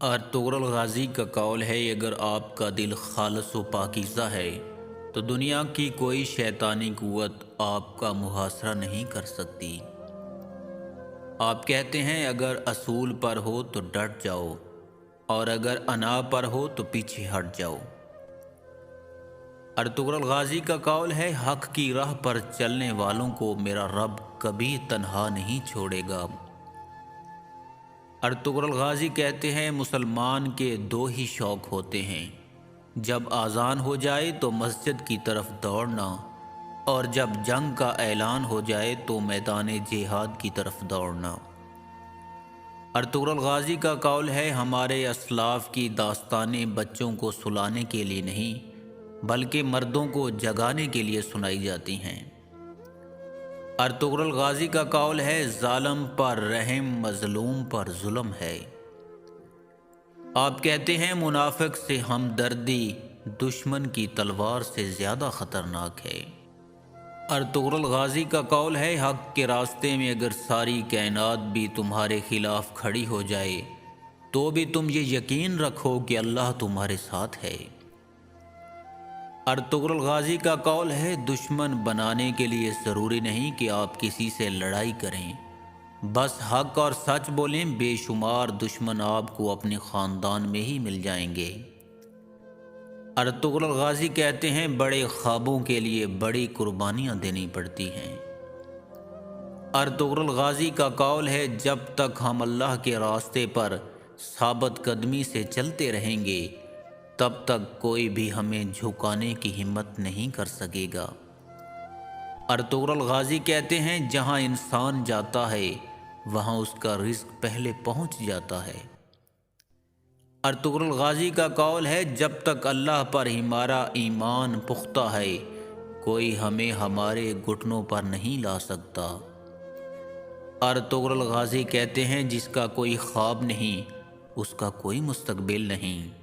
Ertugrul Ghazi کا قول ہے، اگر آپ کا دل خالص و پاکیزہ ہے تو دنیا کی کوئی شیطانی قوت آپ کا محاصرہ نہیں کر سکتی۔ آپ کہتے ہیں اگر اصول پر ہو تو ڈٹ جاؤ اور اگر انا پر ہو تو پیچھے ہٹ جاؤ۔ ارطغرل غازی کا قول ہے، حق کی راہ پر چلنے والوں کو میرا رب کبھی تنہا نہیں چھوڑے گا۔ ارطغرل غازی کہتے ہیں مسلمان کے دو ہی شوق ہوتے ہیں، جب اذان ہو جائے تو مسجد کی طرف دوڑنا اور جب جنگ کا اعلان ہو جائے تو میدان جہاد کی طرف دوڑنا۔ ارطغرل غازی کا قول ہے، ہمارے اسلاف کی داستانیں بچوں کو سلانے کے لیے نہیں بلکہ مردوں کو جگانے کے لیے سنائی جاتی ہیں۔ ارطغرل غازی کا قول ہے، ظالم پر رحم مظلوم پر ظلم ہے۔ آپ کہتے ہیں منافق سے ہمدردی دشمن کی تلوار سے زیادہ خطرناک ہے۔ ارطغرل غازی کا قول ہے، حق کے راستے میں اگر ساری کائنات بھی تمہارے خلاف کھڑی ہو جائے تو بھی تم یہ یقین رکھو کہ اللہ تمہارے ساتھ ہے۔ ارطغرل غازی کا قول ہے، دشمن بنانے کے لیے ضروری نہیں کہ آپ کسی سے لڑائی کریں، بس حق اور سچ بولیں، بے شمار دشمن آپ کو اپنے خاندان میں ہی مل جائیں گے۔ ارطغرل غازی کہتے ہیں بڑے خوابوں کے لیے بڑی قربانیاں دینی پڑتی ہیں۔ ارطغرل غازی کا قول ہے، جب تک ہم اللہ کے راستے پر ثابت قدمی سے چلتے رہیں گے تب تک کوئی بھی ہمیں جھکانے کی ہمت نہیں کر سکے گا۔ ارطغرل غازی کہتے ہیں جہاں انسان جاتا ہے وہاں اس کا رزق پہلے پہنچ جاتا ہے۔ ارطغرل غازی کا قول ہے، جب تک اللہ پر ہمارا ایمان پختہ ہے کوئی ہمیں ہمارے گھٹنوں پر نہیں لا سکتا۔ ارطغرل غازی کہتے ہیں جس کا کوئی خواب نہیں اس کا کوئی مستقبل نہیں۔